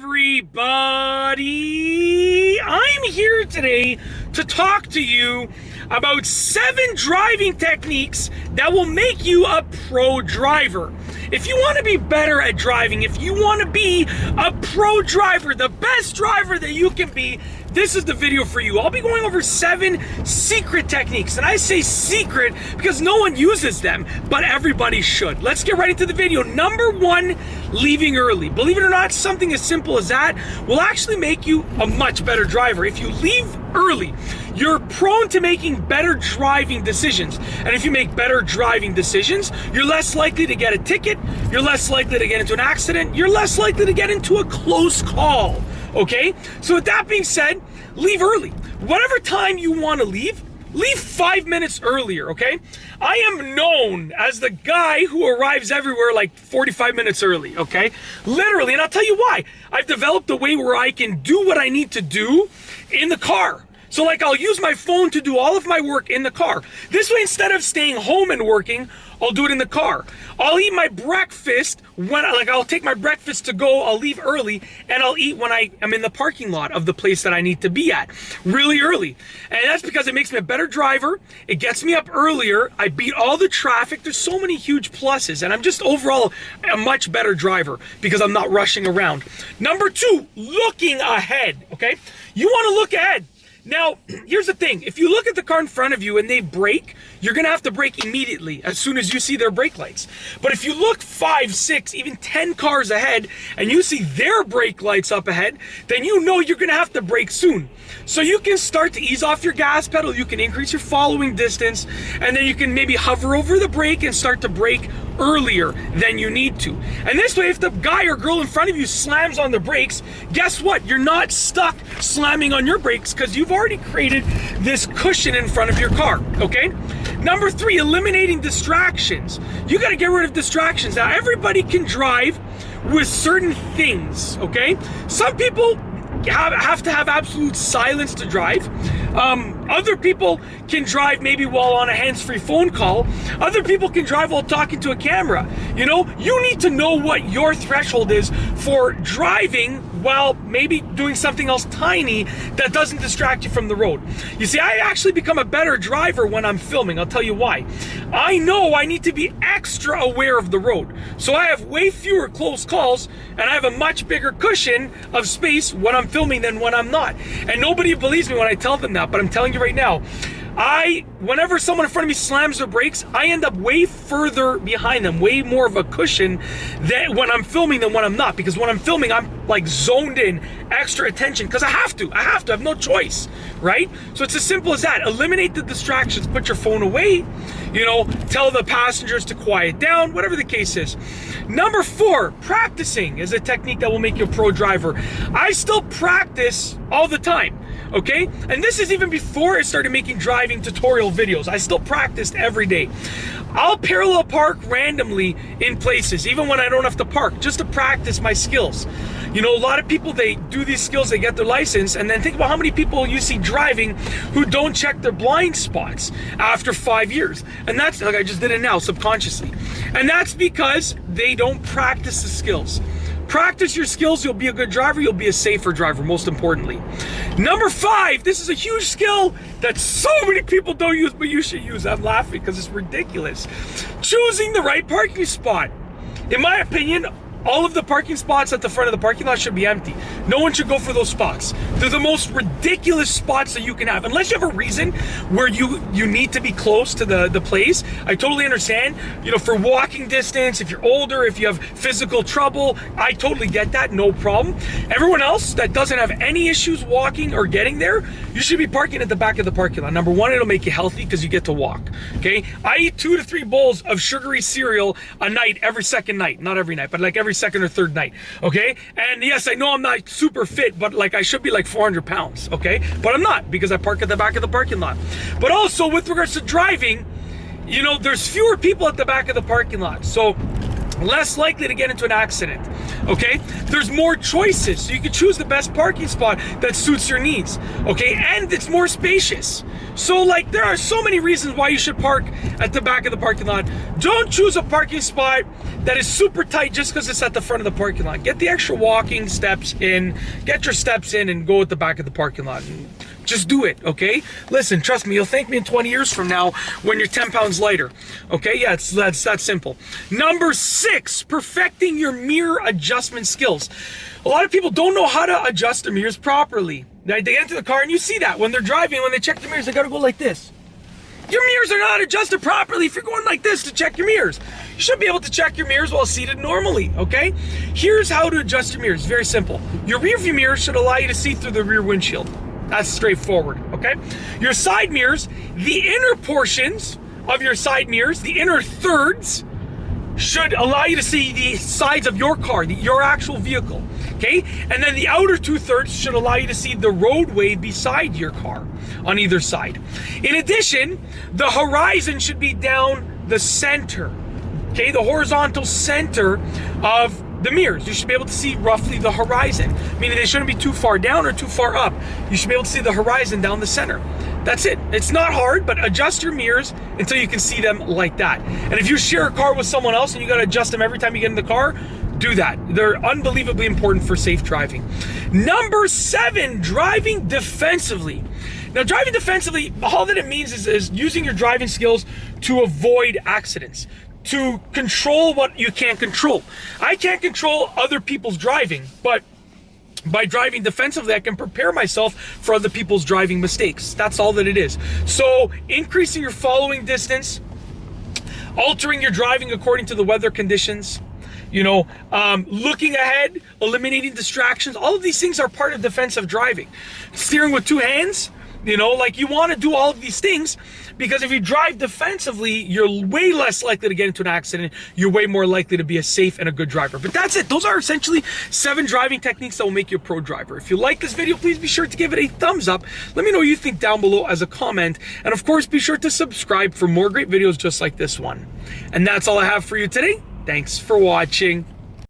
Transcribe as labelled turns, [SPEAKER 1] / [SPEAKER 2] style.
[SPEAKER 1] everybody? I'm here today to talk to you about 7 driving techniques that will make you a pro driver. If you want to be better at driving, if you want to be a pro driver, the best driver that you can be, this is the video for you. I'll be going over 7 secret techniques, and I say secret because no one uses them, but everybody should. Let's get right into the video. Number 1, leaving early. Believe it or not, something as simple as that will actually make you a much better driver. If you leave early, you're prone to making better driving decisions. And if you make better driving decisions, you're less likely to get a ticket, you're less likely to get into an accident, you're less likely to get into a close call. Okay? So with that being said, leave early. Whatever time you want to leave 5 minutes earlier, okay? I am known as the guy who arrives everywhere like 45 minutes early, okay? Literally, and I'll tell you why. I've developed a way where I can do what I need to do in the car. So like I'll use my phone to do all of my work in the car. This way, instead of staying home and working, I'll do it in the car. I'll eat my breakfast I'll take my breakfast to go, I'll leave early, and I'll eat when I am in the parking lot of the place that I need to be at, really early. And that's because it makes me a better driver, it gets me up earlier, I beat all the traffic, there's so many huge pluses, and I'm just overall a much better driver because I'm not rushing around. Number 2, looking ahead, okay? You wanna look ahead. Now, here's the thing. If you look at the car in front of you and they brake, you're going to have to brake immediately as soon as you see their brake lights. But if you look 5, 6, even 10 cars ahead and you see their brake lights up ahead, then you know you're going to have to brake soon. So you can start to ease off your gas pedal, you can increase your following distance, and then you can maybe hover over the brake and start to brake earlier than you need to. And this way, if the guy or girl in front of you slams on the brakes, guess what? You're not stuck slamming on your brakes because you've already created this cushion in front of your car, okay? Number 3, eliminating distractions. You got to get rid of distractions. Now, everybody can drive with certain things, okay? Some people have to have absolute silence to drive. Other people can drive maybe while on a hands-free phone call. Other people can drive while talking to a camera. You know, you need to know what your threshold is for driving while maybe doing something else tiny that doesn't distract you from the road. You see, I actually become a better driver when I'm filming. I'll tell you why. I know I need to be extra aware of the road. So I have way fewer close calls and I have a much bigger cushion of space when I'm filming than when I'm not. And nobody believes me when I tell them that, but I'm telling you right now, whenever someone in front of me slams their brakes, I end up way further behind them, way more of a cushion than when I'm filming than when I'm not. Because when I'm filming, I'm like zoned in, extra attention, because I have to, I have no choice, right? So it's as simple as that. Eliminate the distractions, put your phone away, you know, tell the passengers to quiet down, whatever the case is. Number 4, practicing is a technique that will make you a pro driver. I still practice all the time. Okay? And this is even before I started making driving tutorial videos. I still practiced every day. I'll parallel park randomly in places, even when I don't have to park, just to practice my skills. You know, a lot of people, they do these skills, they get their license, and then think about how many people you see driving who don't check their blind spots after 5 years. And that's, like I just did it now, subconsciously. And that's because they don't practice the skills. Practice your skills, you'll be a good driver, you'll be a safer driver, most importantly. Number 5, this is a huge skill that so many people don't use, but you should use. I'm laughing because it's ridiculous. Choosing the right parking spot. In my opinion, all of the parking spots at the front of the parking lot should be empty. No one should go for those spots. They're the most ridiculous spots that you can have. Unless you have a reason where you need to be close to the place. I totally understand. You know, for walking distance, if you're older, if you have physical trouble, I totally get that, no problem. Everyone else that doesn't have any issues walking or getting there, you should be parking at the back of the parking lot. Number 1, it'll make you healthy because you get to walk, okay? I eat 2 to 3 bowls of sugary cereal a night, every second night. Not every night, but like every second or third night, okay? And yes, I know I'm not super fit, but like I should be like 400 pounds, okay? But I'm not, because I park at the back of the parking lot. But also with regards to driving, you know, there's fewer people at the back of the parking lot. So less likely to get into an accident. Okay, there's more choices, so you can choose the best parking spot that suits your needs. Okay, and it's more spacious. So like, there are so many reasons why you should park at the back of the parking lot. Don't choose a parking spot that is super tight just because it's at the front of the parking lot. Get the extra walking steps in, get your steps in, and go at the back of the parking lot. Just do it, okay? Listen, trust me, you'll thank me in 20 years from now when you're 10 pounds lighter. Okay, yeah, that's that simple. Number 6, perfecting your mirror adjustment skills. A lot of people don't know how to adjust their mirrors properly. They get into the car, and you see that when they're driving, when they check the mirrors, they gotta go like this. Your mirrors are not adjusted properly if you're going like this to check your mirrors. You should be able to check your mirrors while seated normally, okay? Here's how to adjust your mirrors, very simple. Your rear view mirror should allow you to see through the rear windshield. That's straightforward, okay? Your side mirrors, the inner portions of your side mirrors, the inner thirds, should allow you to see the sides of your car, your actual vehicle, okay? And then the outer 2/3 should allow you to see the roadway beside your car on either side. In addition, the horizon should be down the center, okay? The horizontal center of the mirrors. You should be able to see roughly the horizon, meaning they shouldn't be too far down or too far up. You should be able to see the horizon down the center. That's it. It's not hard, but adjust your mirrors until you can see them like that. And if you share a car with someone else and you got to adjust them every time you get in the car, do that. They're unbelievably important for safe driving. Number 7, driving defensively. Now, driving defensively, all that it means is using your driving skills to avoid accidents, to control what you can't control. I can't control other people's driving, but by driving defensively, I can prepare myself for other people's driving mistakes. That's all that it is. So increasing your following distance, altering your driving according to the weather conditions, looking ahead, eliminating distractions, all of these things are part of defensive driving. Steering with 2 hands, like you want to do all of these things because if you drive defensively, you're way less likely to get into an accident. You're way more likely to be a safe and a good driver. But that's it. Those are essentially 7 driving techniques that will make you a pro driver. If you like this video, please be sure to give it a thumbs up. Let me know what you think down below as a comment. And of course, be sure to subscribe for more great videos just like this one. And that's all I have for you today. Thanks for watching.